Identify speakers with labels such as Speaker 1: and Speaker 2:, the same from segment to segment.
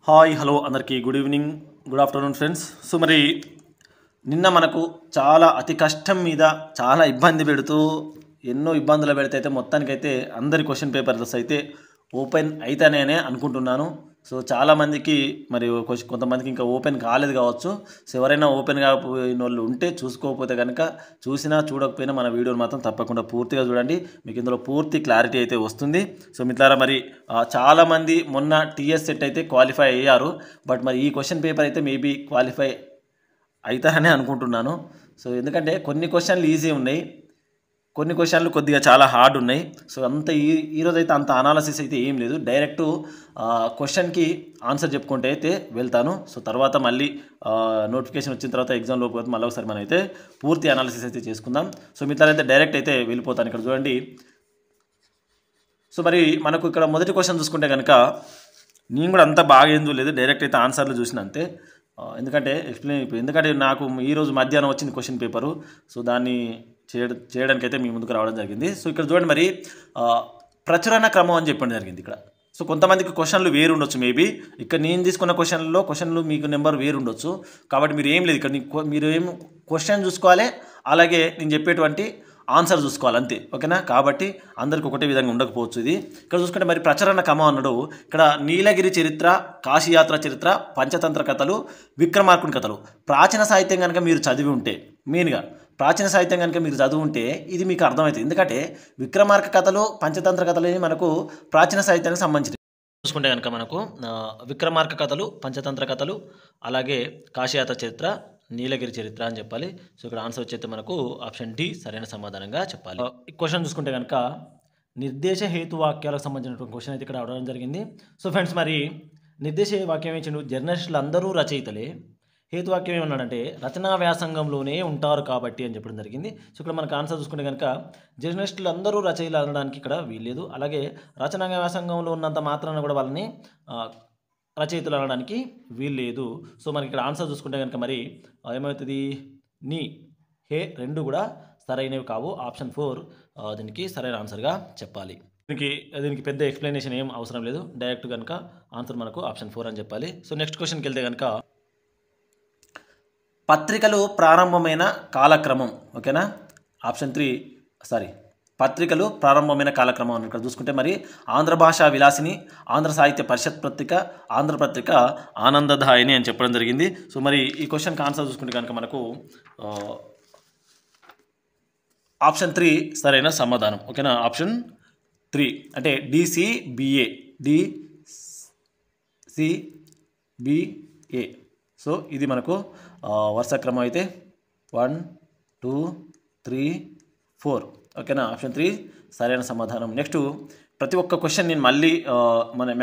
Speaker 1: Hi hello అందరికీ good evening good afternoon friends. So మరి నిన్న మనకు చాలా అతి కష్టం మీద చాలా ఇబ్బంది పెడుతూ ఎన్నో ఇబ్బందులు పెడితే అయితే మొత్తానికైతే అందరి క్వశ్చన్ పేపర్స్ అయితే ఓపెన్ అయితేనే అనుకుంటున్నాను. సో చాలామందికి మరి కొంతమందికి ఇంకా ఓపెన్ కాలేదు కావచ్చు. సో ఎవరైనా ఓపెన్ కాకపోయిన వాళ్ళు ఉంటే చూసుకోకపోతే కనుక చూసినా చూడకపోయినా మన వీడియోని మాత్రం తప్పకుండా పూర్తిగా చూడండి. మీకు ఇందులో పూర్తి క్లారిటీ అయితే వస్తుంది. సో మిత్రులారా మరి చాలామంది మొన్న టీఎస్ సెట్ అయితే క్వాలిఫై అయ్యారు. బట్ మరి ఈ క్వశ్చన్ పేపర్ అయితే మేబీ క్వాలిఫై అవుతారనే అనుకుంటున్నాను. సో ఎందుకంటే కొన్ని క్వశ్చన్లు ఈజీ ఉన్నాయి, కొన్ని క్వశ్చన్లు కొద్దిగా చాలా హార్డ్ ఉన్నాయి. సో అంత ఈరోజు అయితే అంత అనాలసిస్ అయితే ఏం లేదు, డైరెక్ట్ క్వశ్చన్కి ఆన్సర్ చెప్పుకుంటే అయితే వెళ్తాను. సో తర్వాత మళ్ళీ నోటిఫికేషన్ వచ్చిన తర్వాత ఎగ్జామ్లో పోతే మళ్ళీ ఒకసారి మనం అయితే పూర్తి అనాలిసిస్ అయితే చేసుకుందాం. సో మిగతా డైరెక్ట్ అయితే వెళ్ళిపోతాను. ఇక్కడ చూడండి. సో మరి మనకు ఇక్కడ మొదటి క్వశ్చన్ చూసుకుంటే కనుక నేను కూడా అంత బాగా ఏం చూడలేదు, డైరెక్ట్ అయితే ఆన్సర్లు చూసిన అంతే. ఎందుకంటే నాకు ఈరోజు మధ్యాహ్నం వచ్చింది క్వశ్చన్ పేపరు. సో దాన్ని చేయడానికి అయితే మీ ముందుకు రావడం జరిగింది. సో ఇక్కడ చూడండి, మరి ప్రచురణ క్రమం అని చెప్పడం జరిగింది ఇక్కడ. సో కొంతమందికి క్వశ్చన్లు వేరు ఉండొచ్చు, మేబీ ఇక్కడ నేను తీసుకున్న క్వశ్చన్లు మీకు నెంబర్ వేరు ఉండొచ్చు. కాబట్టి మీరు ఏం లేదు, ఇక్కడ మీరు ఏం క్వశ్చన్ చూసుకోవాలి, అలాగే నేను చెప్పేటువంటి ఆన్సర్ చూసుకోవాలి అంతే, ఓకేనా. కాబట్టి అందరికి ఒకటే విధంగా ఉండకపోవచ్చు ఇది. ఇక్కడ చూసుకుంటే మరి ప్రచురణ క్రమం అన్నాడు. ఇక్కడ నీలగిరి చరిత్ర, కాశీయాత్ర చరిత్ర, పంచతంత్ర కథలు, విక్రమార్కుని కథలు ప్రాచీన సాహిత్యం కనుక మీరు చదివి ఉంటే, మెయిన్గా ప్రాచీన సాహిత్యం కనుక మీరు చదివి ఉంటే ఇది మీకు అర్థమవుతుంది. ఎందుకంటే విక్రమార్క కథలు, పంచతంత్ర కథలు మనకు ప్రాచీన సాహిత్యానికి సంబంధించి చూసుకుంటే కనుక మనకు విక్రమార్క కథలు, పంచతంత్ర కథలు, అలాగే కాశీయాత్ర చరిత్ర, నీలగిరి చరిత్ర అని చెప్పాలి. సో ఇక్కడ ఆన్సర్ వచ్చేస్తే మనకు ఆప్షన్ డి సరైన సమాధానంగా చెప్పాలి. ఈ క్వశ్చన్ చూసుకుంటే కనుక నిర్దేశ హేతు వాక్యాలకు సంబంధించినటువంటి క్వశ్చన్ అయితే ఇక్కడ అడగడం జరిగింది. సో ఫ్రెండ్స్, మరి నిర్దేశ వాక్యం ఏంటి? జర్నలిస్టులు అందరూ రచయితలే. హేతువాక్యం ఏమన్నాడంటే రచనా వ్యాసంగంలోనే ఉంటారు కాబట్టి అని చెప్పడం జరిగింది. సో ఇక్కడ మనకు ఆన్సర్ చూసుకుంటే కనుక జర్నలిస్టులు అందరూ రచయితలు అనడానికి ఇక్కడ వీల్లేదు. అలాగే రచనా వ్యాసంగంలో ఉన్నంత మాత్రాన కూడా వాళ్ళని రచయితలు అనడానికి వీల్లేదు. సో మనకి ఇక్కడ ఆన్సర్ చూసుకుంటే కనుక మరి ఏమవుతుంది, నీ హే రెండు కూడా సరైనవి కావు. ఆప్షన్ 4 దీనికి సరైన ఆన్సర్గా చెప్పాలి. దీనికి పెద్ద ఎక్స్ప్లెనేషన్ ఏం అవసరం లేదు, డైరెక్ట్ కనుక ఆన్సర్ మనకు ఆప్షన్ 4 అని చెప్పాలి. సో నెక్స్ట్ క్వశ్చన్కి వెళ్తే కనుక పత్రికలు ప్రారంభమైన కాలక్రమం, ఓకేనా. ఆప్షన్ 3 పత్రికలు ప్రారంభమైన కాలక్రమం అని ఇక్కడ చూసుకుంటే మరి ఆంధ్ర భాషా విలాసిని, ఆంధ్ర సాహిత్య పరిషత్ పత్రిక, ఆంధ్రపత్రిక, ఆనందదాయిని అని చెప్పడం జరిగింది. సో మరి ఈ క్వశ్చన్కి ఆన్సర్ చూసుకుంటే కనుక మనకు ఆప్షన్ 3 సరైన సమాధానం, ఓకేనా. ఆప్షన్ 3 అంటే డిసిబిఏ. సో ఇది మనకు వరుస క్రమం అయితే 1 2 3 4, ఓకేనా. ఆప్షన్ 3 సరైన సమాధానం. నెక్స్ట్ ప్రతి ఒక్క క్వశ్చన్ నేను మళ్ళీ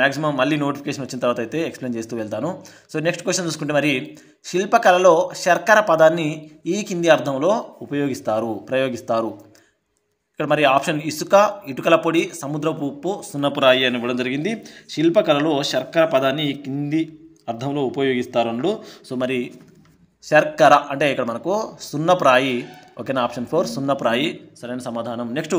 Speaker 1: మ్యాక్సిమం మళ్ళీ నోటిఫికేషన్ వచ్చిన తర్వాత అయితే ఎక్స్ప్లెయిన్ చేస్తూ వెళ్తాను. సో నెక్స్ట్ క్వశ్చన్ చూసుకుంటే మరి శిల్పకళలో శర్కర పదాన్ని ఈ కింది అర్థంలో ప్రయోగిస్తారు. ఇక్కడ మరి ఆప్షన్ ఇసుక, ఇటుకల పొడి, సముద్రపు ఉప్పు, సున్నపు రాయి అని ఇవ్వడం జరిగింది. శిల్పకళలో శర్కర పదాన్ని ఈ కింది అర్థంలో ఉపయోగిస్తారు. సో మరి శర్కర అంటే ఇక్కడ మనకు సున్నపు రాయి, ఓకేనా. ఆప్షన్ 4 సున్నపు రాయి సరైన సమాధానం. నెక్స్ట్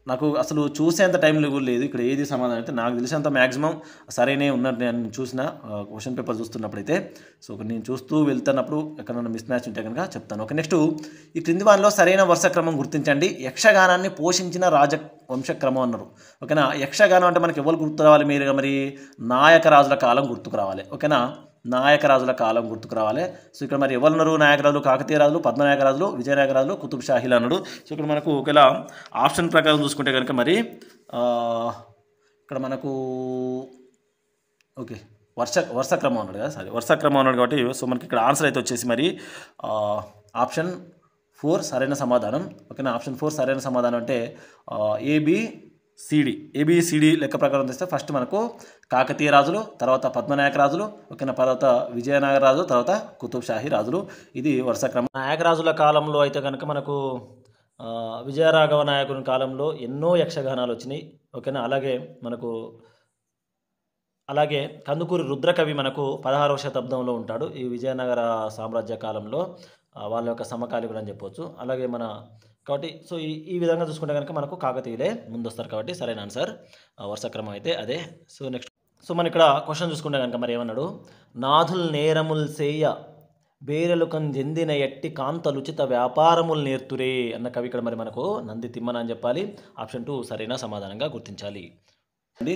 Speaker 1: నాకు అసలు చూసేంత టైం లేదు ఇక్కడ ఏది సమాధానం అయితే, నాకు తెలిసినంత మ్యాక్సిమం సరైనవి ఉన్నట్టు నేను చూసిన క్వశ్చన్ పేపర్ చూస్తున్నప్పుడైతే. సో నేను చూస్తూ వెళ్తున్నప్పుడు ఎక్కడైనా మిస్ మ్యాచ్ ఉంటే కనుక చెప్తాను. ఓకే. నెక్స్ట్ ఈ క్రింది వారిలో సరైన వరుస క్రమం గుర్తించండి. యక్షగానాన్ని పోషించిన రాజవంశక్రమం అన్నారు, ఓకేనా. యక్షగానం అంటే మనకి ఎవరు గుర్తు రావాలి? మీరు మరి నాయకరాజుల కాలం గుర్తుకు రావాలి, ఓకేనా. నాయకరాజుల కాలం గుర్తుకు రావాలి. సో ఇక్కడ మరి ఎవరున్నారు? నాయకరాజులు, కాకతీయ రాజులు, పద్మనాయకరాజులు, విజయనాయకరాజులు, కుతుబ్ షాహీలు అన్నాడు. సో ఇక్కడ మనకు ఒకవేళ ఆప్షన్ ప్రకారం చూసుకుంటే కనుక మరి ఇక్కడ మనకు ఓకే వరుస క్రమం అన్నాడు కదా, వరుస క్రమం అన్నాడు కాబట్టి సో మనకి ఇక్కడ ఆన్సర్ అయితే వచ్చేసి మరి ఆప్షన్ 4 సరైన సమాధానం, ఓకేనా. ఆప్షన్ 4 సరైన సమాధానం అంటే ఏబిసిడి లెక్క ప్రకారం తెస్తే ఫస్ట్ మనకు కాకతీయ రాజులు, తర్వాత పద్మనాయక రాజులు, ఓకేనా, తర్వాత విజయనగర రాజు, తర్వాత కుతుబ్ షాహీ రాజులు. ఇది వరుస క్రమం. నాయక రాజుల కాలంలో అయితే కనుక మనకు విజయరాఘవ నాయకుని కాలంలో ఎన్నో యక్షగానాలు వచ్చినాయి, ఓకేనా. అలాగే కందుకూరి రుద్రకవి మనకు 16వ శతాబ్దంలో ఉంటాడు. ఈ విజయనగర సామ్రాజ్య కాలంలో వాళ్ళ యొక్క సమకాలీకుడు అని చెప్పవచ్చు. అలాగే మన కాబట్టి సో ఈ విధంగా చూసుకుంటే కనుక మనకు కాకతీయులే ముందొస్తారు కాబట్టి సరైన ఆన్సర్ వరుస క్రమం అయితే అదే. సో నెక్స్ట్ సో మనం ఇక్కడ క్వశ్చన్ చూసుకుంటే కనుక మరి ఏమన్నాడు, నాథుల్ నేరముల్ సేయ బేరెలు చెందిన ఎట్టి కాంతలుచిత వ్యాపారములు నేర్తురే అన్న కవి ఇక్కడ మరి మనకు నంది తిమ్మన అని చెప్పాలి. ఆప్షన్ 2 సరైన సమాధానంగా గుర్తించాలి అండి.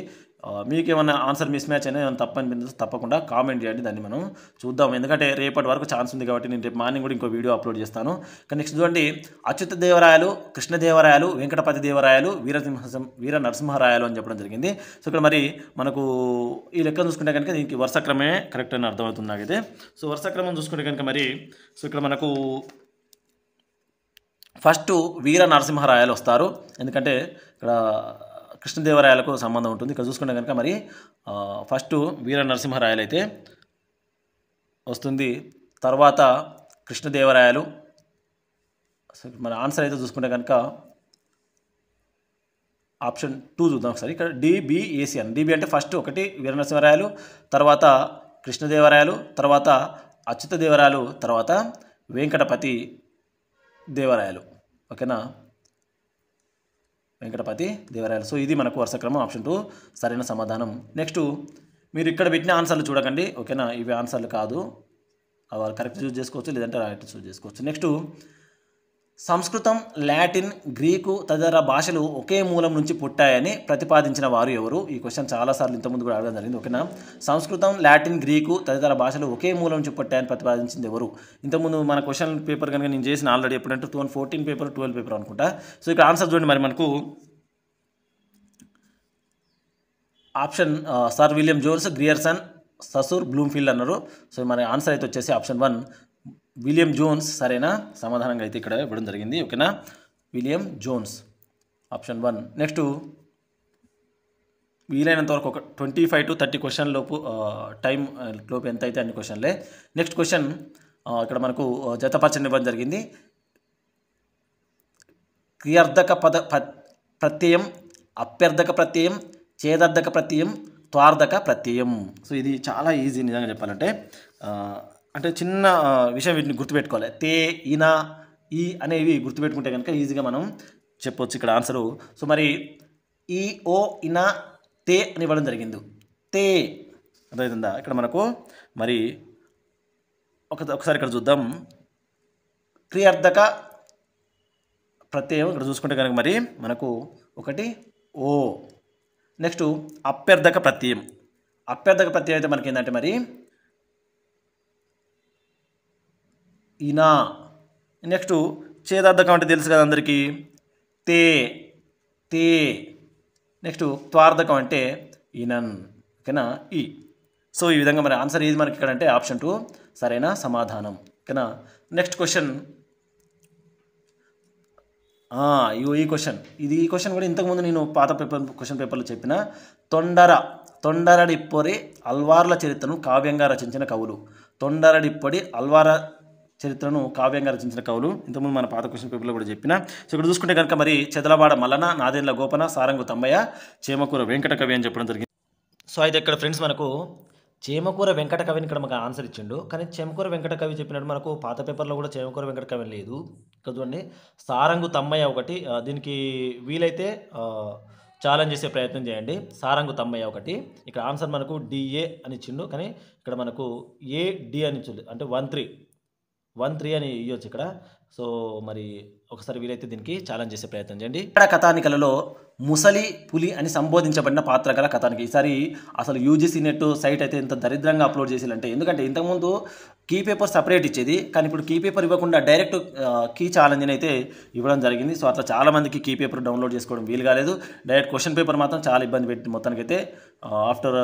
Speaker 1: మీకు ఏమన్నా ఆన్సర్ మిస్ మ్యాచ్ అయినా ఏమైనా తప్పని తప్పకుండా కామెంట్ చేయండి, దాన్ని మనం చూద్దాం. ఎందుకంటే రేపటి వరకు ఛాన్స్ ఉంది కాబట్టి నేను రేపు మార్నింగ్ కూడా ఇంకో వీడియో అప్లోడ్ చేస్తాను. కానీ నెక్స్ట్ చూడండి, అచ్యుత దేవరాయలు, కృష్ణదేవరాయలు, వెంకటపతి దేవరాయలు, వీర నరసింహరాయలు అని చెప్పడం జరిగింది. సో ఇక్కడ మరి మనకు ఈ లెక్క చూసుకుంటే కనుక దీనికి వరుస క్రమే కరెక్ట్ అని అర్థమవుతుంది నాకైతే. సో వరుస క్రమం చూసుకుంటే కనుక మరి సో ఇక్కడ మనకు ఫస్ట్ వీర నరసింహరాయలు వస్తారు, ఎందుకంటే ఇక్కడ కృష్ణదేవరాయలకు సంబంధం ఉంటుంది. ఇక్కడ చూసుకుంటే కనుక మరి ఫస్ట్ వీర నరసింహరాయలు అయితే వస్తుంది, తర్వాత కృష్ణదేవరాయలు. మన ఆన్సర్ అయితే చూసుకుంటే కనుక ఆప్షన్ 2 చూద్దాం ఒకసారి. ఇక్కడ డిబిఏసి అని, డిబి అంటే ఫస్ట్ ఒకటి వీర నరసింహరాయలు, తర్వాత కృష్ణదేవరాయలు, తర్వాత అచ్యుత దేవరాయలు, తర్వాత వెంకటపతి దేవరాయలు. ఓకేనా, వెంకటపతి దేవరాయలు. సో ఇది మనకు వరుస క్రమం, ఆప్షన్ 2 సరైన సమాధానం. నెక్స్ట్ మీరు ఇక్కడ పెట్టిన ఆన్సర్లు చూడకండి, ఓకేనా, ఇవి ఆన్సర్లు కాదు, అవి కరెక్ట్ చూస్ చేసుకోవచ్చు, లేదంటే రైట్ చూస్ చేసుకోవచ్చు. నెక్స్ట్ సంస్కృతం, లాటిన్, గ్రీకు తదితర భాషలు ఒకే మూలం నుంచి పుట్టాయని ప్రతిపాదించిన వారు ఎవరు? ఈ క్వశ్చన్ చాలాసార్లు ఇంతకుముందు కూడా అడగడం జరిగింది. ఓకేనా, సంస్కృతం, లాటిన్, గ్రీకు తదితర భాషలు ఒకే మూలం నుంచి పుట్టాయని ప్రతిపాదించింది ఎవరు? ఇంతకుముందు మన క్వశ్చన్ పేపర్ కనుక నేను చేసిన ఆల్రెడీ ఎప్పుడంటే 2014 పేపర్ 12 పేపర్ అనుకుంటా. సో ఇక్కడ ఆన్సర్ చూడండి, మరి మనకు option sir William Jones, Grierson, Saussure, Bloomfield అన్నారు. సో మన ఆన్సర్ అయితే వచ్చేసి ఆప్షన్ 1 విలియం జోన్స్ సరైన సమాధానంగా అయితే ఇక్కడ ఇవ్వడం జరిగింది. ఓకేనా, విలియం జోన్స్ ఆప్షన్ 1. నెక్స్ట్ వీలైనంత వరకు ఒక 25 to 30 క్వశ్చన్ లోపు టైం లోపు ఎంత అయితే అన్ని క్వశ్చన్లే. నెక్స్ట్ క్వశ్చన్ ఇక్కడ మనకు జతపరచని ఇవ్వడం జరిగింది. క్రియార్థక ప్రత్యయం, అప్యర్థక ప్రత్యయం, ఛేదార్థక ప్రత్యయం, త్వార్థక ప్రత్యయం. సో ఇది చాలా ఈజీ నిజంగా చెప్పాలంటే. అంటే చిన్న విషయం వీటిని గుర్తుపెట్టుకోవాలి. తే, ఇన, ఈ అనేవి గుర్తుపెట్టుకుంటే కనుక ఈజీగా మనం చెప్పొచ్చు ఇక్కడ ఆన్సరు. సో మరి ఈ, ఓ, ఇన, తే అని ఇవ్వడం జరిగింది. తే అర్థమవుతుందా? ఇక్కడ మనకు మరి ఒకసారి ఇక్కడ చూద్దాం. క్రియార్థక ప్రత్యయం ఇక్కడ చూసుకుంటే కనుక మరి మనకు ఒకటి ఓ. నెక్స్ట్ అప్యర్థక ప్రత్యయం, అప్యర్థక ప్రత్యయం అయితే మనకి ఏంటంటే మరి ఇనా. నెక్స్ట్ ఛేదార్థకం అంటే తెలుసు కదా అందరికీ, తే, తే. నెక్స్ట్ త్వార్థకం అంటే ఇనన్. ఓకేనా, ఈ. సో ఈ విధంగా మరి ఆన్సర్ ఏది మనకి ఇక్కడ అంటే ఆప్షన్ 2 సరైన సమాధానం. ఓకేనా, నెక్స్ట్ క్వశ్చన్. ఈ క్వశ్చన్ ఈ క్వశ్చన్ కూడా ఇంతకుముందు నేను పాత క్వశ్చన్ పేపర్లో చెప్పిన. తొండరడిప్పొడి అల్వార్ల చరిత్రను కావ్యంగా రచించిన కవులు. తొండరడిప్పొడి అల్వార చరిత్రను కావ్యంగా రచించిన కవులు ఇంతకుముందు మన పాత క్వశ్చన్ పేపర్లో కూడా చెప్పిన. సో ఇక్కడ చూసుకుంటే కనుక మరి చెదలవాడ మల్లన, నాదెండ్ల గోపన, సారంగు తమ్మయ్య, చేమకూర వెంకట కవి అని చెప్పడం జరిగింది. సో అయితే ఇక్కడ ఫ్రెండ్స్ మనకు చేమకూర వెంకట కవిని ఇక్కడ మనకు ఆన్సర్ ఇచ్చిండు, కానీ చేమకూర వెంకట కవి చెప్పినట్టు మనకు పాత పేపర్లో కూడా చేమకూర వెంకట కవి లేదు. ఇక్కడ చూడండి, సారంగు తమ్మయ్య ఒకటి, దీనికి వీలైతే ఛాలెంజ్ చేసే ప్రయత్నం చేయండి. సారంగు తమ్మయ్య ఒకటి. ఇక్కడ ఆన్సర్ మనకు డిఏ అని ఇచ్చిండు, కానీ ఇక్కడ మనకు ఏడి అని ఇచ్చిండు, అంటే 1-3 అని ఇవ్వచ్చు ఇక్కడ. సో మరి ఒకసారి వీలైతే దీనికి ఛాలెంజ్ చేసే ప్రయత్నం చేయండి. ఇక్కడ కథానికలలో ముసలి పులి అని సంబోధించబడిన పాత్ర గల కథానిక. ఈసారి అసలు యూజీసీ నెట్ సైట్ అయితే ఇంత దరిద్రంగా అప్లోడ్ చేసేయాలంటే, ఎందుకంటే ఇంతకుముందు కీ పేపర్ సపరేట్ ఇచ్చేది, కానీ ఇప్పుడు కీ పేపర్ ఇవ్వకుండా డైరెక్ట్ కీ ఛాలెంజ్ని అయితే ఇవ్వడం జరిగింది. సో అట్లా చాలామందికి కీ పేపర్ డౌన్లోడ్ చేసుకోవడం వీలు కాలేదు. డైరెక్ట్ క్వశ్చన్ పేపర్ మాత్రం చాలా ఇబ్బంది పెట్టి మొత్తానికైతే ఆఫ్టర్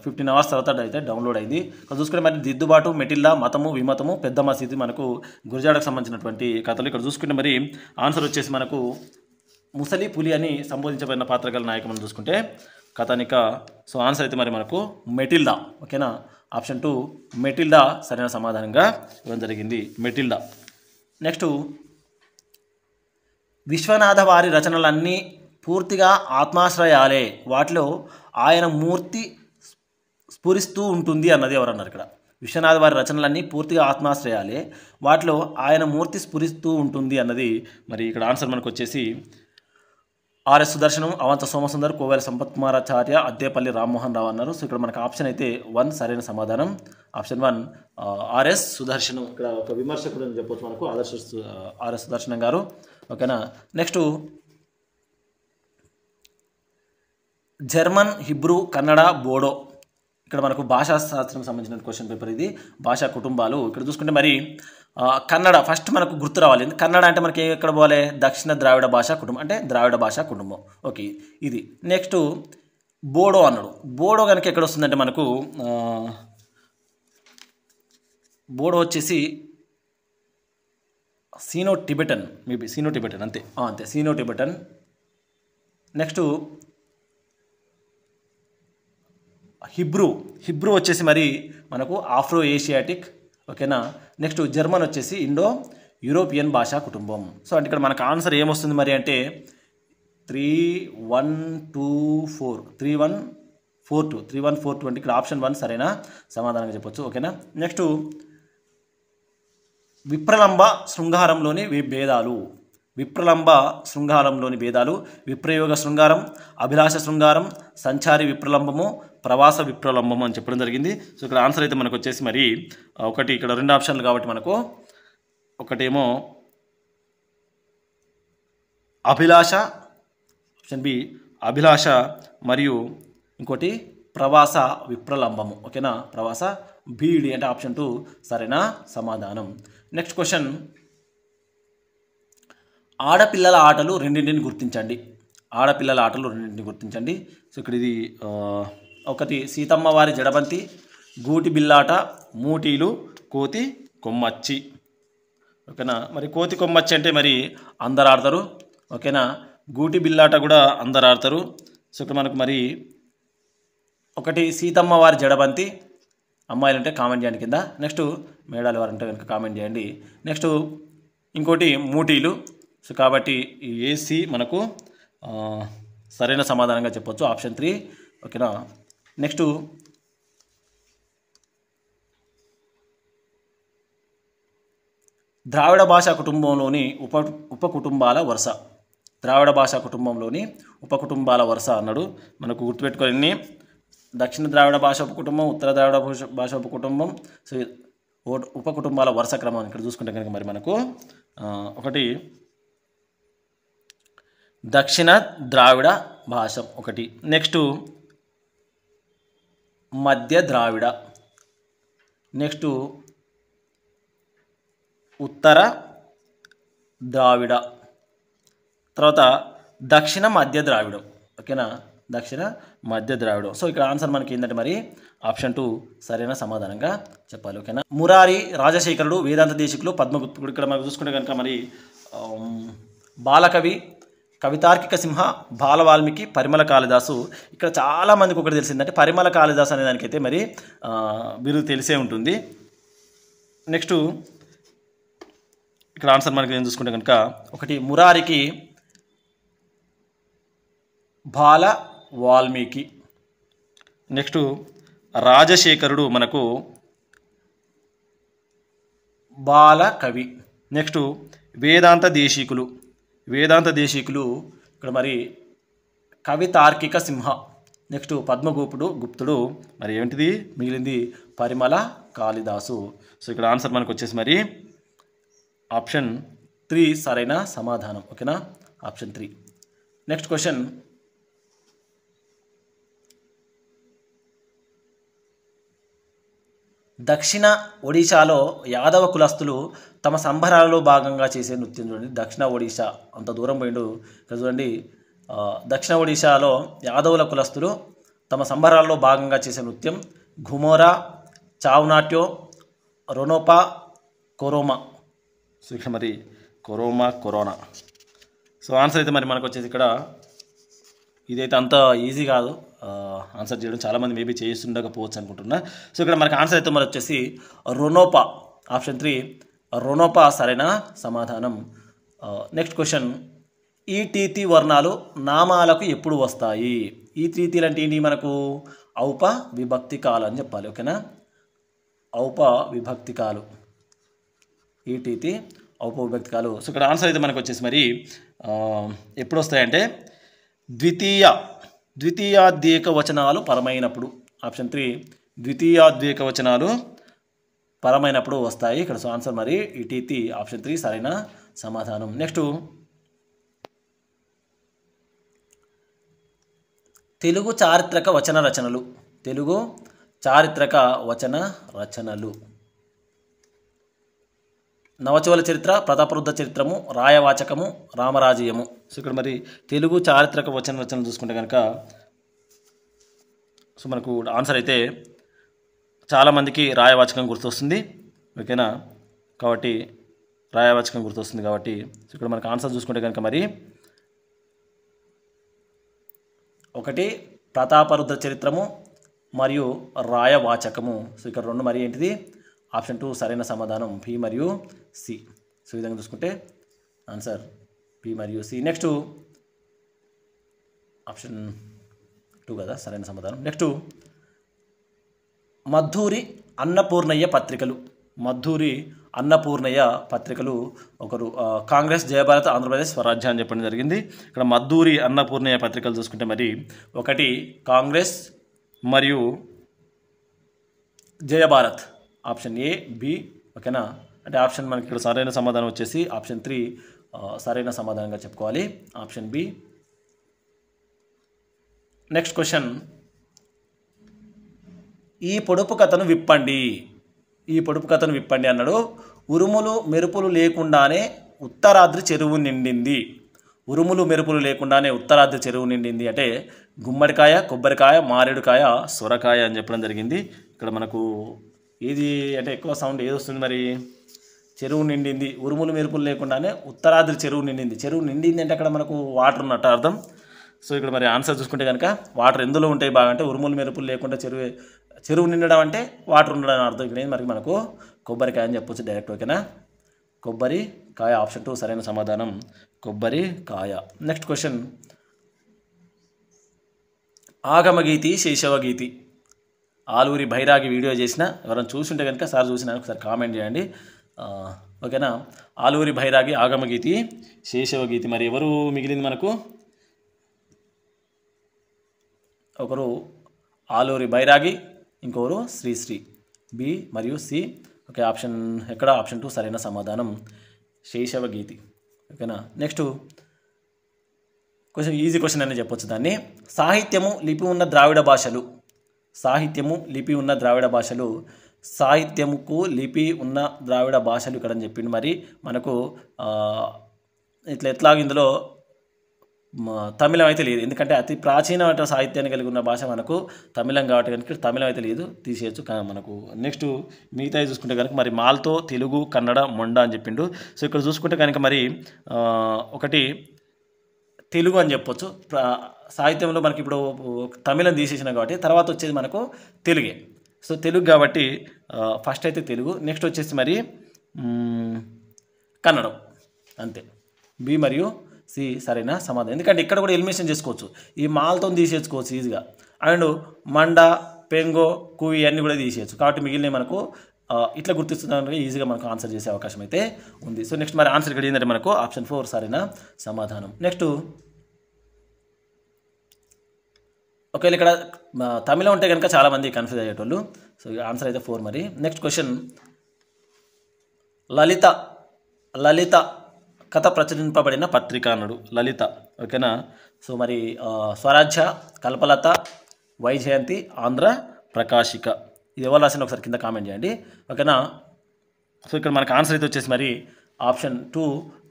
Speaker 1: 15 hours తర్వాత అయితే డౌన్లోడ్ అయింది. ఇక్కడ చూసుకుంటే మరి దిద్దుబాటు, మెటిల్లా, మతము, విమతము, పెద్ద మసీదు మనకు గురజాడకు సంబంధించినటువంటి కథలు. ఇక్కడ చూసుకుంటే మరి ఆన్సర్ వచ్చేసి మనకు ముసలి పులి అని సంబోధించబడిన పాత్ర గల నాయకు మనం చూసుకుంటే కథానిక. సో ఆన్సర్ అయితే మరి మనకు మెటిల్డా. ఓకేనా, ఆప్షన్ 2 మెటిల్డా సరైన సమాధానంగా ఇవ్వడం జరిగింది, మెటిల్డా. నెక్స్ట్ విశ్వనాథ వారి రచనలన్నీ పూర్తిగా ఆత్మాశ్రయాలే, వాటిలో ఆయన మూర్తి స్ఫురిస్తూ ఉంటుంది అన్నది ఎవరన్నారు ఇక్కడ. విశ్వనాథ్ వారి రచనలన్నీ పూర్తిగా ఆత్మాశ్రయాలే, వాటిలో ఆయన మూర్తి స్ఫురిస్తూ ఉంటుంది అన్నది మరి ఇక్కడ ఆన్సర్ మనకు వచ్చేసి ఆర్ఎస్ సుదర్శనం, అవంత సోమసుందర్, కోవెల సంపత్ కుమారాచార్య, అద్దేపల్లి రామ్మోహన్ రావు అన్నారు. సో ఇక్కడ మనకు ఆప్షన్ అయితే 1 సరైన సమాధానం. Option 1 RS Sudarshanam. ఇక్కడ ఒక విమర్శకుడు అని చెప్పొచ్చు మనకు ఆర్ఎస్ సుదర్శనం గారు. ఓకేనా. Next German, Hebrew, Kannada, Bodo. ఇక్కడ మనకు భాషా శాస్త్రం సంబంధించిన క్వశ్చన్ పేపర్ ఇది. భాషా కుటుంబాలు ఇక్కడ చూసుకుంటే మరి కన్నడ ఫస్ట్ మనకు గుర్తు రావాలి. కన్నడ అంటే మనకి ఎక్కడ పోవాలి? దక్షిణ ద్రావిడ భాషా కుటుంబం, అంటే ద్రావిడ భాషా కుటుంబం. ఓకే, ఇది. నెక్స్ట్ బోడో అన్నాడు. బోడో కనుక ఎక్కడ వస్తుందంటే మనకు బోడో వచ్చేసి Sino Tibetan, maybe Sino Tibetan, అంతే సీనో టిబెటన్. నెక్స్ట్ హిబ్రూ వచ్చేసి మరి మనకు ఆఫ్రో ఏషియాటిక్. ఓకేనా. నెక్స్ట్ జర్మన్ వచ్చేసి ఇండో యూరోపియన్ భాషా కుటుంబం. సో అంటే ఇక్కడ మనకు ఆన్సర్ ఏమొస్తుంది మరి అంటే 3142 అంటే ఇక్కడ ఆప్షన్ 1 సరైన సమాధానంగా చెప్పొచ్చు. ఓకేనా. నెక్స్ట్ విప్రలంబ శృంగారంలోని భేదాలు. విప్రయోగ శృంగారం, అభిలాష శృంగారం, సంచారి విప్రలంబము, ప్రవాస విప్రలంబము అని చెప్పడం జరిగింది. సో ఇక్కడ ఆన్సర్ అయితే మనకు వచ్చేసి మరి ఒకటి, ఇక్కడ 2 ఆప్షన్లు కాబట్టి మనకు ఒకటేమో అభిలాష, ఆప్షన్ బి అభిలాష, మరియు ఇంకోటి ప్రవాస విప్రలంబము. ఓకేనా. ప్రవాస బీడి అంటే ఆప్షన్ 2 సరైన సమాధానం. నెక్స్ట్ క్వశ్చన్, ఆడపిల్లల ఆటలు రెండింటిని గుర్తించండి. సో ఇక్కడ ఇది ఒకటి సీతమ్మ వారి జడబంతి, గూటి బిల్లాట, మూటీలు, కోతి కొమ్మచ్చి. ఓకేనా. మరి కోతి కొమ్మచ్చి అంటే మరి అందరు ఆడతారు. ఓకేనా. గూటి బిల్లాట కూడా అందరు ఆడతారు. సో ఇక్కడ మనకు మరి ఒకటి సీతమ్మ వారి జడబంతి, అమ్మాయిలు ఉంటే కామెంట్ చేయండి కింద. నెక్స్ట్ మేడాలు వారు ఉంటే కనుక కామెంట్ చేయండి. నెక్స్ట్ ఇంకోటి మూటీలు. సో కాబట్టి ఈ ఏసీ మనకు సరైన సమాధానంగా చెప్పొచ్చు, ఆప్షన్ 3. ఓకేనా. నెక్స్ట్ ద్రావిడ భాషా కుటుంబంలోని ఉపకుటుంబాల వరుస అన్నాడు. మనకు గుర్తుపెట్టుకొని దక్షిణ ద్రావిడ భాష ఉపకుటుంబం, ఉత్తర ద్రావిడ భాష ఉపకుటుంబం. సో ఉపకుటుంబాల వరుస క్రమం ఇక్కడ చూసుకుంటే కనుక మరి మనకు ఒకటి దక్షిణ ద్రావిడ భాష ఒకటి. నెక్స్ట్ మధ్య ద్రావిడ. నెక్స్ట్ ఉత్తర ద్రావిడ. తర్వాత దక్షిణ మధ్య ద్రావిడం. ఓకేనా. దక్షిణ మధ్య ద్రావిడం. సో ఇక్కడ ఆన్సర్ మనకి ఏంటంటే మరి ఆప్షన్ 2 సరైన సమాధానంగా చెప్పాలి. ఓకేనా. మురారి, రాజశేఖరుడు, వేదాంత దేశికులు, పద్మగుప్తుడు. ఇక్కడ మనం చూసుకుంటే కనుక మరి బాలకవి, కవితార్కిక సింహ, బాల వాల్మీకి, పరిమళ కాళిదాసు. ఇక్కడ చాలామందికి ఒకటి తెలిసిందంటే పరిమళ కాళిదాసు అనే దానికైతే మరి బిరుదు తెలిసే ఉంటుంది. నెక్స్ట్ ఇక్కడ ఆన్సర్ మనకి ఏం చూసుకుంటే కనుక ఒకటి మురారికి బాల వాల్మీకి. నెక్స్ట్ రాజశేఖరుడు మనకు బాల కవి. నెక్స్ట్ వేదాంత దేశికులు ఇక్కడ మరి కవి తార్కిక సింహ. నెక్స్ట్ గుప్తుడు మరి ఏంటిది మిగిలింది పరిమళ కాళిదాసు. సో ఇక్కడ ఆన్సర్ మనకు వచ్చేసి మరి ఆప్షన్ 3 సరైన సమాధానం. ఓకేనా. ఆప్షన్ 3. నెక్స్ట్ క్వశ్చన్, దక్షిణ ఒడిశాలో యాదవ కులస్తులు తమ సంబరాలలో భాగంగా చేసే నృత్యం చూడండి. దక్షిణ ఒడిశా అంత దూరం పోయిండు ఇక్కడ చూడండి. దక్షిణ ఒడిశాలో యాదవుల కులస్తులు తమ సంబరాలలో భాగంగా చేసే నృత్యం ఘుమోరా, చావునాట్యో, రొనోపా, కొరోమా. సో ఇక్కడ మరి కొరోనా. సో ఆన్సర్ అయితే మరి మనకు వచ్చేసి ఇక్కడ ఇదైతే అంత ఈజీ కాదు ఆన్సర్ చేయడం, చాలామంది మేబీ చేస్తుండకపోవచ్చు అనుకుంటున్నా. సో ఇక్కడ మనకు ఆన్సర్ అయితే మరి వచ్చేసి రొనోపా, ఆప్షన్ 3 రొనోపా సరైన సమాధానం. నెక్స్ట్ క్వశ్చన్, ఈ టీతి వర్ణాలు నామాలకు ఎప్పుడు వస్తాయి? ఈ టీతీలు అంటే ఏంటి మనకు ఔప విభక్తి కాలం అని చెప్పాలి. ఓకేనా. ఔపవిభక్తికాలు. ఈటీతి ఔపవిభక్తికాలు. సో ఇక్కడ ఆన్సర్ అయితే మనకు వచ్చేసి మరి ఎప్పుడు వస్తాయంటే ద్వితీయాద్వేక వచనాలు పరమైనప్పుడు. ఆప్షన్ 3 ద్వితీయాద్వేక వచనాలు పరమైనప్పుడు వస్తాయి ఇక్కడ. సో ఆన్సర్ మరి ఈటీతి ఆప్షన్ 3 సరైన సమాధానం. నెక్స్ట్ తెలుగు చారిత్రక వచన రచనలు. తెలుగు చారిత్రక వచన రచనలు. నవచోళ చరిత్ర, ప్రతాపరుద్ర చరిత్రము, రాయవాచకము, రామరాజీయము. సో ఇక్కడ మరి తెలుగు చారిత్రక వచన రచనలు చూసుకుంటే కనుక సో మనకు ఆన్సర్ అయితే చాలామందికి రాయవాచకం గుర్తొస్తుంది. ఓకేనా, కాబట్టి రాయవాచకం గుర్తొస్తుంది కాబట్టి సో ఇక్కడ మనకు ఆన్సర్ చూసుకుంటే కనుక మరి 1 ప్రతాపరుద్ర చరిత్రము మరియు రాయవాచకము. సో ఇక్కడ 2 మరి ఏంటిది ఆప్షన్ 2 సరైన సమాధానం పి మరియు సి. సో ఈ విధంగా చూసుకుంటే ఆన్సర్ పి మరియు సి. నెక్స్ట్ ఆప్షన్ 2 కదా సరైన సమాధానం. నెక్స్ట్ మద్దూరి అన్నపూర్ణయ్య పత్రికలు. మద్దూరి అన్నపూర్ణయ్య పత్రికలు ఒకరు కాంగ్రెస్, జయభారత్, ఆంధ్రప్రదేశ్, స్వరాజ్య అని చెప్పడం జరిగింది. ఇక్కడ మద్దూరి అన్నపూర్ణయ్య పత్రికలు చూసుకుంటే మరి 1 కాంగ్రెస్ మరియు జయభారత్. Option A, B. ఓకేనా, అంటే ఆప్షన్ మనకి ఇక్కడ సరైన సమాధానం వచ్చేసి ఆప్షన్ 3 సరైన సమాధానంగా చెప్పుకోవాలి, ఆప్షన్ బి. నెక్స్ట్ క్వశ్చన్, ఈ పొడుపు కథను విప్పండి. ఈ పొడుపు కథను విప్పండి అన్నాడు. ఉరుములు మెరుపులు లేకుండానే ఉత్తరాద్రి చెరువు నిండింది. ఉరుములు మెరుపులు లేకుండానే ఉత్తరాద్రి చెరువు నిండింది అంటే గుమ్మడికాయ, కొబ్బరికాయ, మారేడుకాయ, సొరకాయ అని చెప్పడం జరిగింది. ఇక్కడ మనకు ఏది అంటే ఎక్కువ సౌండ్ ఏది వస్తుంది మరి? చెరువు నిండింది, ఉరుములు మెరుపులు లేకుండానే ఉత్తరాద్రి చెరువు నిండింది. చెరువు నిండింది అంటే అక్కడ మనకు వాటర్ ఉన్నట్టు అర్థం. సో ఇక్కడ మరి ఆన్సర్ చూసుకుంటే కనుక వాటర్ ఎందులో ఉంటాయి బాగా అంటే ఉరుములు మెరుపులు లేకుండా చెరువు నిండడం అంటే వాటర్ ఉండడం అని అర్థం. ఇక్కడ మరి మనకు కొబ్బరికాయ అని చెప్పొచ్చు డైరెక్ట్. ఓకేనా, కొబ్బరికాయ ఆప్షన్ 2 సరైన సమాధానం, కొబ్బరికాయ. Next question, Agamageethi Saisavageethi. ఆలూరి భైరాగి వీడియో చేసిన ఎవరైనా చూసింటే కనుక సార్ చూసిన ఒకసారి కామెంట్ చేయండి. ఓకేనా, ఆలూరి భైరాగి, ఆగమగీతి, శైశవగీతి. మరి ఎవరు మిగిలింది మనకు? ఒకరు ఆలూరి భైరాగి, ఇంకొకరు శ్రీశ్రీ. బి మరియు సి. ఓకే, ఆప్షన్ ఎక్కడ? ఆప్షన్ 2 సరైన సమాధానం, శైశవగీతి. ఓకేనా, నెక్స్ట్ క్వశ్చన్ ఈజీ క్వశ్చన్ అని చెప్పొచ్చు దాన్ని. సాహిత్యము లిపి ఉన్న ద్రావిడ భాషలు. సాహిత్యము లిపి ఉన్న ద్రావిడ భాషలు. సాహిత్యముకు లిపి ఉన్న ద్రావిడ భాషలు ఇక్కడ అని చెప్పిండు. మరి మనకు ఎట్లాగ ఇందులో తమిళం అయితే లేదు, ఎందుకంటే అతి ప్రాచీనమైన సాహిత్యాన్ని కలిగి ఉన్న భాష మనకు తమిళం కాబట్టి కనుక తమిళం అయితే లేదు, తీసేయచ్చు మనకు. నెక్స్ట్ మిగతా చూసుకుంటే కనుక మరి మాల్తో, తెలుగు, కన్నడ, మొండ అని చెప్పిండు. సో ఇక్కడ చూసుకుంటే కనుక మరి 1 తెలుగు అని చెప్పొచ్చు. సాహిత్యంలో మనకి ఇప్పుడు తమిళం తీసేసిన కాబట్టి తర్వాత వచ్చేది మనకు తెలుగే. సో తెలుగు కాబట్టి ఫస్ట్ అయితే తెలుగు, నెక్స్ట్ వచ్చేసి మరి కన్నడం. అంతే, బి మరియు సి సరైన సమాధానం. ఎందుకంటే ఇక్కడ కూడా ఎలిమినేషన్ చేసుకోవచ్చు, ఈ మాల్తో తీసేసుకోవచ్చు ఈజీగా. అండ్ మండ, పెంగో, కువి అన్నీ కూడా తీసేయచ్చు. కాబట్టి మిగిలిన మనకు ఇట్లా గుర్తిస్తున్నానికి ఈజీగా మనకు ఆన్సర్ చేసే అవకాశం అయితే ఉంది. సో నెక్స్ట్ మరి ఆన్సర్ ఇక్కడ ఏంటంటే మనకు ఆప్షన్ 4 సరైన సమాధానం. నెక్స్ట్ ఒకవేళ ఇక్కడ తమిళం ఉంటే కనుక చాలామంది కన్ఫ్యూజ్ అయ్యేటోళ్ళు. సో ఆన్సర్ అయితే 4 మరి. నెక్స్ట్ క్వశ్చన్, లలిత కథ ప్రచురింపబడిన పత్రిక అన్నాడు. లలిత. ఓకేనా, సో మరి స్వరాజ్య, కల్పలత, వైజయంతి, ఆంధ్ర ప్రకాశిక. ఇది ఎవరు రాసిన ఒకసారి కింద కామెంట్ చేయండి. ఓకేనా, సో ఇక్కడ మనకు ఆన్సర్ అయితే వచ్చేసి మరి ఆప్షన్ 2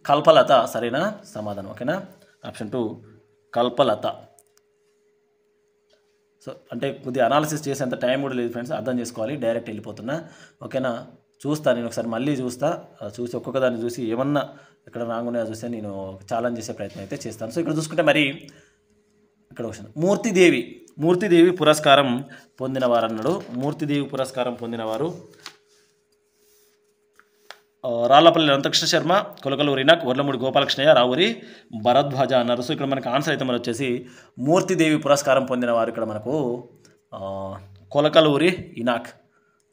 Speaker 1: కల్పలత సరైన సమాధానం. ఓకేనా, ఆప్షన్ 2 కల్పలత. సో అంటే కొద్దిగా అనాలిసిస్ చేసేంత టైం కూడా లేదు ఫ్రెండ్స్, అర్థం చేసుకోవాలి, డైరెక్ట్ వెళ్ళిపోతున్నా. ఓకేనా, నేను ఒకసారి మళ్ళీ చూసి ఒక్కొక్క దాన్ని చూసి ఏమన్నా ఇక్కడ రాగానే చూస్తే నేను ఛాలెంజ్ చేసే ప్రయత్నం అయితే చేస్తాను. సో ఇక్కడ చూసుకుంటే మరి ఇక్కడ క్వశ్చన్, మూర్తిదేవి పురస్కారం పొందినవారు అన్నాడు. మూర్తిదేవి పురస్కారం పొందినవారు రాళ్లపల్లి అనంతకృష్ణ శర్మ, కొలకలూరి ఇనాక్, వర్లమూడి గోపాలకృష్ణయ్య, రావురి భరద్వాజ అన్నారు. సో ఇక్కడ మనకు ఆన్సర్ అయితే మరి వచ్చేసి మూర్తిదేవి పురస్కారం పొందినవారు ఇక్కడ మనకు కొలకలూరి ఇనాక్.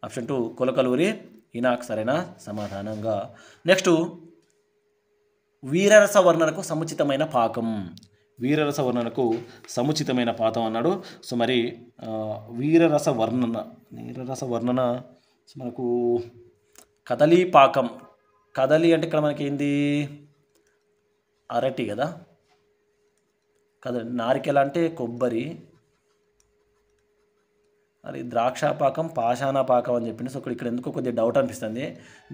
Speaker 1: ఆప్షన్ 2 కొలకలూరి ఇనాక్ సరైన సమాధానంగా. నెక్స్ట్ వీరరస వర్ణనకు సముచితమైన పాకం. వీరరస వర్ణనకు సముచితమైన పాతం అన్నాడు. సో మరి వీరరస వర్ణన మనకు కదలీ పాకం. కదలి అంటే ఇక్కడ మనకి ఏంది, అరటి కదా, నారికెల అంటే కొబ్బరి, అది ద్రాక్ష పాకం, పాషాణ పాకం అని చెప్పింది. సో ఇక్కడ ఎందుకో కొద్దిగా డౌట్ అనిపిస్తుంది,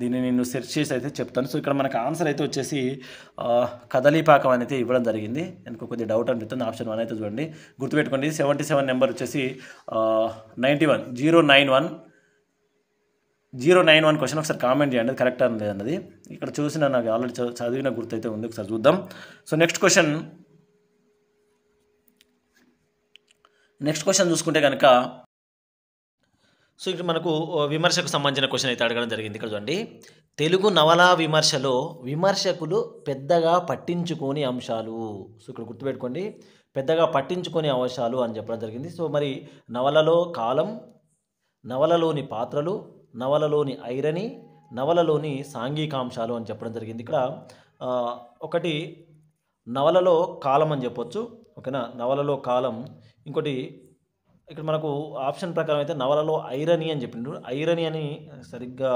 Speaker 1: దీన్ని నేను సెర్చ్ చేసి అయితే చెప్తాను. సో ఇక్కడ మనకు ఆన్సర్ అయితే వచ్చేసి కదలీ పాకం అనేది ఇవ్వడం జరిగింది. ఎందుకో కొద్దిగా డౌట్ అనిపిస్తుంది. ఆప్షన్ 1 అయితే చూడండి, గుర్తుపెట్టుకోండి. 77 నెంబర్ వచ్చేసి 091 క్వశ్చన్ ఒకసారి కామెంట్ చేయండి, అది కరెక్ట్ అని లేదన్నది. ఇక్కడ చూసిన నాకు ఆల్రెడీ చదివిన గుర్తయితే ఉంది, ఒకసారి చూద్దాం. సో నెక్స్ట్ క్వశ్చన్ చూసుకుంటే కనుక, సో ఇక్కడ మనకు విమర్శకు సంబంధించిన క్వశ్చన్ అయితే అడగడం జరిగింది. ఇక్కడ చూడండి, తెలుగు నవలా విమర్శలో విమర్శకులు పెద్దగా పట్టించుకోని అంశాలు. సో ఇక్కడ గుర్తుపెట్టుకోండి, పెద్దగా పట్టించుకోని అంశాలు అని చెప్పడం జరిగింది. సో మరి నవలలో కాలం, నవలలోని పాత్రలు, నవలలోని ఐరనీ, నవలలోని సాంఘికాంశాలు అని చెప్పడం జరిగింది. ఇక్కడ ఒకటి నవలలో కాలం అని చెప్పొచ్చు, ఓకేనా, నవలలో కాలం. ఇంకోటి ఇక్కడ మనకు ఆప్షన్ ప్రకారం అయితే నవలలో ఐరనీ అని చెప్పిండ్రు. ఐరనీ అని సరిగ్గా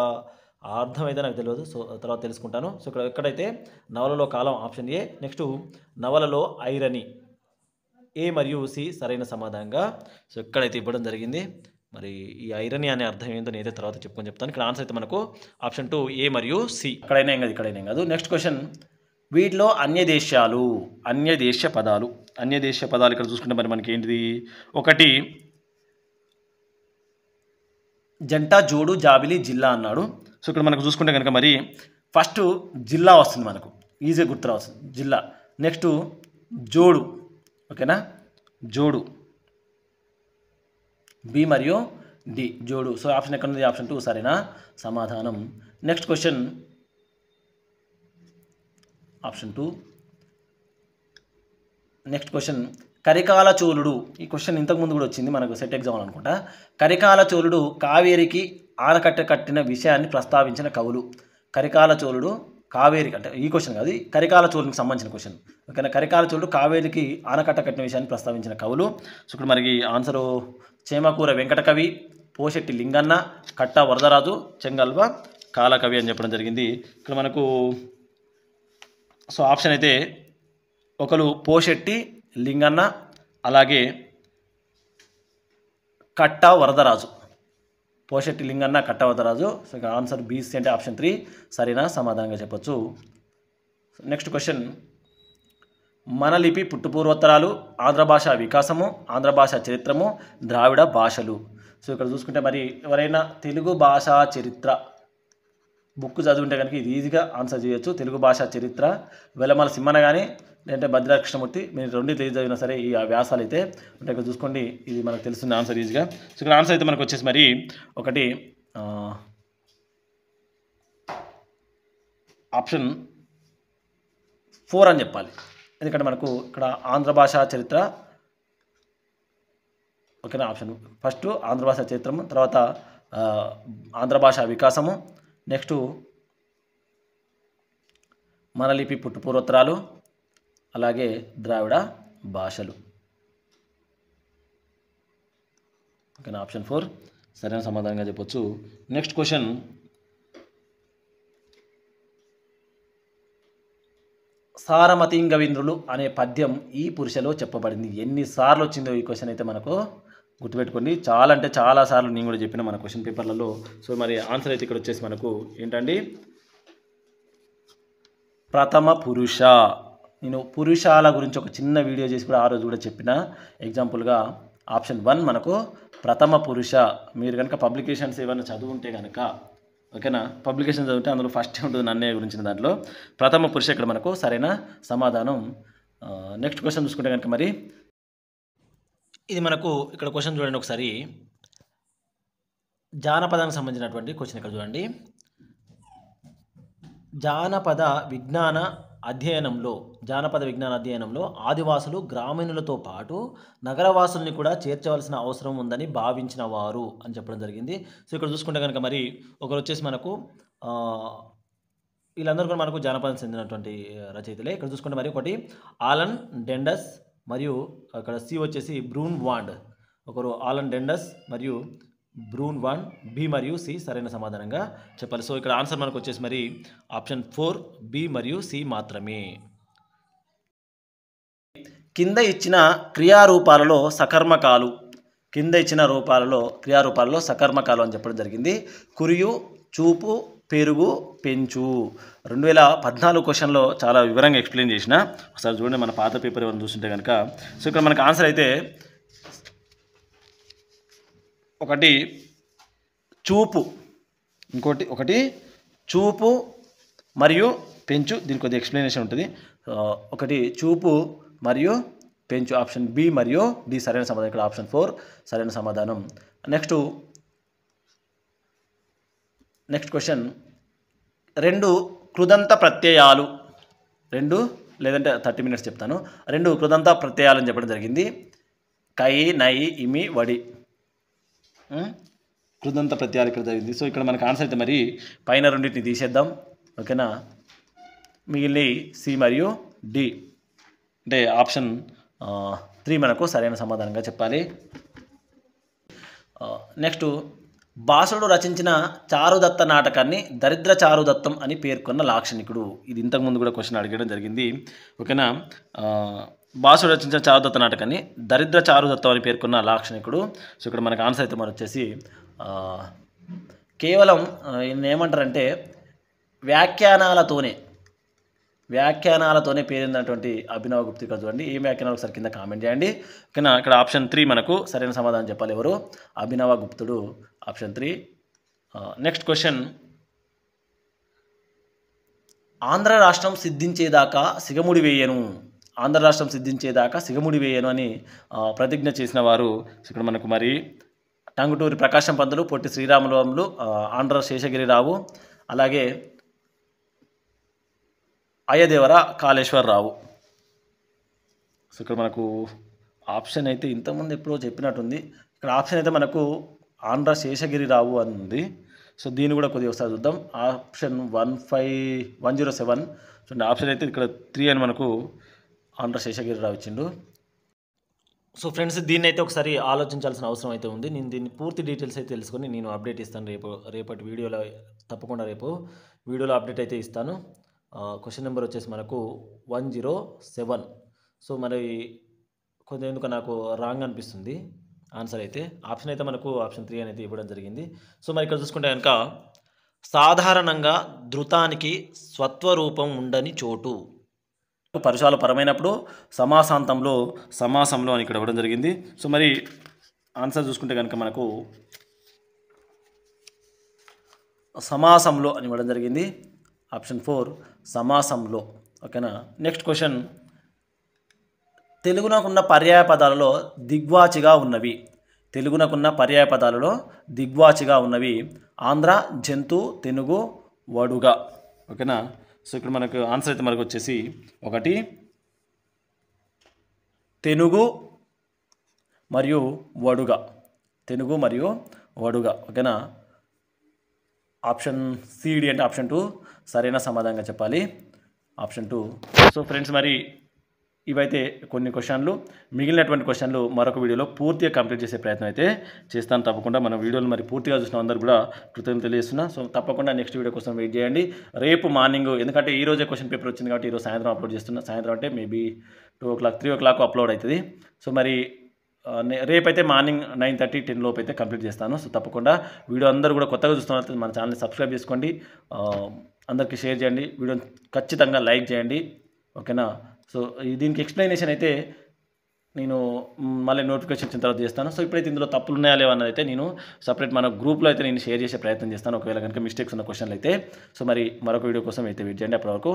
Speaker 1: అర్థమైతే నాకు తెలియదు, సో తర్వాత తెలుసుకుంటాను. సో ఎక్కడైతే నవలలో కాలం ఆప్షన్ ఏ. నెక్స్ట్ నవలలో ఐరనీ, ఏ మరియు సి సరైన సమాధానంగా. సో ఎక్కడైతే ఇవ్వడం జరిగింది. మరి ఈ ఐరనీ అనే అర్థం ఏంటో నేనైతే తర్వాత చెప్తాను. ఇక్కడ ఆన్సర్ అయితే మనకు ఆప్షన్ 2 ఏ మరియు సి. అక్కడైనా ఏం కాదు, ఇక్కడైనా ఏం కాదు. నెక్స్ట్ క్వశ్చన్, వీటిలో అన్యదేశ పదాలు ఇక్కడ చూసుకుంటే మరి మనకి ఏంటిది, ఒకటి జంట, జోడు, జాబిలి, జిల్లా అన్నాడు. సో ఇక్కడ మనకు చూసుకుంటే కనుక మరి ఫస్ట్ జిల్లా వస్తుంది, మనకు ఈజీగా గుర్తు రావస్తుంది జిల్లా. నెక్స్ట్ జోడు, ఓకేనా, జోడు బి మరియు డి, జోడు. సో ఆప్షన్ ఎక్కడ ఉంది, ఆప్షన్ 2 సరేనా సమాధానం. Next question option 2. Next question, Karikala చోళుడు. ఈ క్వశ్చన్ ఇంతకుముందు కూడా వచ్చింది మనకు సెట్ ఎగ్జామ్ అనుకుంటా. కరికాల చోళుడు కావేరికి ఆనకట్ట కట్టిన విషయాన్ని ప్రస్తావించిన కవులు. కరికాల చోళుడు కావేరికి, అంటే ఈ క్వశ్చన్ కాదు, కరికాల చోళునికి సంబంధించిన క్వశ్చన్, ఓకేనా. కరికాల చోళుడు కావేరికి ఆనకట్ట కట్టిన విషయాన్ని ప్రస్తావించిన కవులు. సో ఇక్కడ మనకి ఆన్సరు చేమకూర వెంకటకవి, పోషెట్టి లింగన్న, కట్ట వరదరాజు, చెంగల్వ కాలకవి అని చెప్పడం జరిగింది. ఇక్కడ మనకు సో ఆప్షన్ అయితే ఒకరు పోషెట్టి లింగన్న, అలాగే కట్ట వరదరాజు, పోషెట్టి లింగన్న, కట్ట వరదరాజు. సో ఇక్కడ ఆన్సర్ బీసీ అంటే ఆప్షన్ 3 సరైన సమాధానంగా చెప్పొచ్చు. నెక్స్ట్ క్వశ్చన్, మన లిపి పుట్టుపూర్వోత్తరాలు, ఆంధ్ర భాష వికాసము, ఆంధ్ర భాష చరిత్రము, ద్రావిడ భాషలు. సో ఇక్కడ చూసుకుంటే మరి ఎవరైనా తెలుగు భాషా చరిత్ర బుక్ చదువుంటే కనుక ఇది ఈజీగా ఆన్సర్ చేయొచ్చు. తెలుగు భాషా చరిత్ర వెలమల సింహన కానీ లేదంటే భద్రాకృష్ణమూర్తి, మీరు రెండింటిలో ఏది చదివినా సరే ఈ వ్యాసాలు అయితే అంటే ఇక్కడ చూసుకోండి, ఇది మనకు తెలుస్తుంది ఆన్సర్ ఈజీగా. సో ఇక్కడ ఆన్సర్ అయితే మనకు వచ్చేసి మరి ఒకటి ఆప్షన్ 4 అని చెప్పాలి. ఎందుకంటే మనకు ఇక్కడ ఆంధ్ర భాషా చరిత్ర, ఓకేనా, ఆప్షన్ ఫస్ట్ ఆంధ్ర భాషా చరిత్రము, తర్వాత ఆంధ్ర భాష వికాసము, నెక్స్ట్ మన లిపి పుట్టుపూర్వోత్తరాలు, అలాగే ద్రావిడ భాషలు, ఓకేనా, ఆప్షన్ 4 సరైన సమాధానంగా చెప్పొచ్చు. నెక్స్ట్ క్వశ్చన్, సారమతింగవీంద్రులు అనే పద్యం ఈ పురుషలో చెప్పబడింది. ఎన్నిసార్లు వచ్చిందో ఈ క్వశ్చన్ అయితే మనకు గుర్తుపెట్టుకోండి. చాలా అంటే చాలా సార్లు నేను కూడా చెప్పిన మన క్వశ్చన్ పేపర్లలో. సో మరి ఆన్సర్ అయితే ఇక్కడ వచ్చేసి మనకు ఏంటండి, ప్రథమ పురుష. నేను పురుషాల గురించి ఒక చిన్న వీడియో చేసి కూడా ఆ రోజు కూడా చెప్పిన. ఎగ్జాంపుల్గా ఆప్షన్ 1 మనకు ప్రథమ పురుష. మీరు కనుక పబ్లికేషన్స్ ఏమైనా చదువుంటే కనుక, ఓకేనా, పబ్లికేషన్ చదివితే అందులో ఫస్ట్ ఉంటుంది నన్నయ్య గురించిన దాంట్లో ప్రథమ పురుష ఇక్కడ మనకు సరైన సమాధానం. నెక్స్ట్ క్వశ్చన్ చూసుకుంటే కనుక మరి ఇది మనకు ఇక్కడ క్వశ్చన్ చూడండి ఒకసారి, జానపదానికి సంబంధించినటువంటి క్వశ్చన్ ఇక్కడ చూడండి. జానపద విజ్ఞాన అధ్యయనంలో జానపద విజ్ఞాన అధ్యయనంలో ఆదివాసులు గ్రామీణులతో పాటు నగరవాసుల్ని కూడా చేర్చవలసిన అవసరం ఉందని భావించిన వారు అని చెప్పడం జరిగింది. సో ఇక్కడ చూసుకుంటే కనుక మరి ఒకరు వచ్చేసి మనకు వీళ్ళందరూ కూడా మనకు జానపదం చెందినటువంటి రచయితలే. ఇక్కడ చూసుకుంటే మరి ఒకటి ఆలన్ డెండస్ మరియు అక్కడ సి వచ్చేసి బ్రూన్ వాండ్. ఒకరు ఆలన్ డెండస్ మరియు బ్రూన్ వాండ్, బి మరియు సి సరైన సమాధానంగా చెప్పాలి. సో ఇక్కడ ఆన్సర్ మనకు వచ్చేసి మరి ఆప్షన్ 4 బి మరియు సి మాత్రమే. కింద ఇచ్చిన క్రియారూపాలలో సకర్మకాలు సకర్మకాలు అని చెప్పడం జరిగింది. కురియు, చూపు, పెరుగు, పెంచు. 2014 క్వశ్చన్లో చాలా వివరంగా ఎక్స్ప్లెయిన్ చేసిన. ఒకసారి చూడండి మన పాత పేపర్ ఎవరైనా చూస్తుంటే కనుక. సో ఇక్కడ మనకు ఆన్సర్ అయితే ఒకటి చూపు, ఒకటి చూపు మరియు పెంచు. దీనికి కొద్దిగా ఎక్స్ప్లెనేషన్ ఉంటుంది. ఒకటి చూపు మరియు పెంచు. ఆప్షన్ బి మరియు డి సరైన సమాధానం. ఇక్కడ ఆప్షన్ 4 సరైన సమాధానం. Next question. 2 కృదంత ప్రత్యయాలు, 2 లేదంటే 30 మినిట్స్ చెప్తాను. 2 కృదంత ప్రత్యయాలు అని చెప్పడం జరిగింది. కై, నై, ఇమి, వడి. కృదంత ప్రత్యయాలు ఇక్కడ జరిగింది. సో ఇక్కడ మనకు ఆన్సర్ అయితే మరి పైన రెండింటిని తీసేద్దాం. ఓకేనా, మిగిలిన సి మరియు డి అంటే ఆప్షన్ 3 మనకు సరైన సమాధానంగా చెప్పాలి. నెక్స్ట్, భాసుడు రచించిన చారుదత్త నాటకాన్ని దరిద్ర చారుదత్తం అని పేర్కొన్న లాక్షణికుడు. ఇది ఇంతకుముందు కూడా క్వశ్చన్ అడగడం జరిగింది. ఓకేనా, భాసుడు రచించిన చారుదత్త నాటకాన్ని దరిద్ర చారుదత్తం అని పేర్కొన్న లాక్షణికుడు. సో ఇక్కడ మనకు ఆన్సర్ అయితే మరి వచ్చేసి కేవలం ఏమంటారంటే వ్యాఖ్యానాలతోనే పేరున్నటువంటి అభినవ గుప్త. ఇక్కడ చూడండి ఏ వ్యాఖ్యానాలు ఒకసారి కింద కామెంట్ చేయండి. ఓకేనా, ఇక్కడ ఆప్షన్ 3 మనకు సరైన సమాధానం చెప్పాలి. ఎవరు? అభినవ గుప్తుడు, ఆప్షన్ 3. Next question. ఆంధ్ర రాష్ట్రం సిద్ధించేదాకా సిగముడి వేయను అని ప్రతిజ్ఞ చేసిన వారు. ఇక్కడ మనకు మరి టంగుటూరి ప్రకాశం పంతులు, పొట్టి శ్రీరాములు, ఆంధ్ర శేషగిరిరావు, అలాగే అయ్యదేవర కాళేశ్వరరావు. సో ఇక్కడ మనకు ఆప్షన్ అయితే ఇంతకుముందు ఎప్పుడో చెప్పినట్టుంది. ఇక్కడ ఆప్షన్ అయితే మనకు ఆంధ్ర శేషగిరిరావు అని ఉంది. సో దీన్ని కూడా కొద్దిగా ఒకసారి చూద్దాం. ఆప్షన్ 107. చూడండి, ఆప్షన్ అయితే ఇక్కడ 3 అని మనకు ఆంధ్ర శేషగిరిరావు ఇచ్చిండు. సో ఫ్రెండ్స్, దీన్ని అయితే ఒకసారి ఆలోచించాల్సిన అవసరం అయితే ఉంది. నేను దీన్ని పూర్తి డీటెయిల్స్ అయితే తెలుసుకొని నేను అప్డేట్ ఇస్తాను రేపటి వీడియోలో. తప్పకుండా రేపు వీడియోలో అప్డేట్ అయితే ఇస్తాను. క్వశ్చన్ నెంబర్ వచ్చేసి మనకు 107. సో మరి కొంచెం ఎందుకు నాకు రాంగ్ అనిపిస్తుంది ఆన్సర్ అయితే. ఆప్షన్ అయితే మనకు ఆప్షన్ 3 అనేది ఇవ్వడం జరిగింది. సో మరి ఇక్కడ చూసుకుంటే కనుక సాధారణంగా ధృతానికి స్వత్వరూపం ఉండని చోటు. పరుషాలు పరమైనప్పుడు సమాసంలో అని ఇక్కడ ఇవ్వడం జరిగింది. సో మరి ఆన్సర్ చూసుకుంటే కనుక మనకు సమాసంలో అని ఇవ్వడం జరిగింది. ఆప్షన్ 4 సమాసంలో. ఓకేనా, నెక్స్ట్ క్వశ్చన్. తెలుగునకున్న పర్యాయ పదాలలో దిగ్వాచిగా ఉన్నవి ఆంధ్ర, జంతు, తెనుగు, వడుగ. ఓకేనా, సో ఇక్కడ మనకు ఆన్సర్ అయితే మనకు వచ్చేసి ఒకటి తెనుగు మరియు వడుగ. ఓకేనా, ఆప్షన్ సిడి అంటే ఆప్షన్ 2 సరైన సమాధానంగా చెప్పాలి. ఆప్షన్ 2. సో ఫ్రెండ్స్, మరి ఇవైతే కొన్ని క్వశ్చన్లు. మిగిలినటువంటి క్వశ్చన్లు మరొక వీడియోలో పూర్తిగా కంప్లీట్ చేసే ప్రయత్నం అయితే చేస్తాను. తప్పకుండా మన వీడియోలు మరి పూర్తిగా చూసిన అందరూ కూడా కృతజ్ఞతలు తెలియజేస్తున్నా. సో తప్పకుండా నెక్స్ట్ వీడియో కోసం వెయిట్ చేయండి. రేపు మార్నింగ్, ఎందుకంటే ఈ రోజే క్వశ్చన్ పేపర్ వచ్చింది కాబట్టి ఈరోజు సాయంత్రం అప్లోడ్ చేస్తున్నా. సాయంత్రం అంటే మేబీ 2 o'clock 3 o'clock అప్లోడ్ అవుతుంది. సో మరి రేపైతే మార్నింగ్ 9:30 10 లోపు అయితే కంప్లీట్ చేస్తాను. సో తప్పకుండా వీడియో అందరూ కూడా కొత్తగా చూస్తున్నారు మన ఛానల్ని సబ్స్క్రైబ్ చేసుకోండి, అందరికీ షేర్ చేయండి, వీడియోని ఖచ్చితంగా లైక్ చేయండి. ఓకేనా, సో దీనికి ఎక్స్ప్లెనేషన్ అయితే నేను మళ్ళీ నోటిఫికేషన్ వచ్చిన తర్వాత చేస్తాను. సో ఇప్పుడైతే ఇందులో తప్పులు ఉన్నాయా లేవా అన్నది అయితే నేను సపరేట్ మన గ్రూప్లో అయితే నేను షేర్ చేసే ప్రయత్నం చేస్తాను, ఒకవేళ కనుక మిస్టేక్స్ ఉన్న క్వశ్చన్లు అయితే. సో మరి మరొక వీడియో కోసం అయితే వెయిట్ చేయండి. అప్పటి వరకు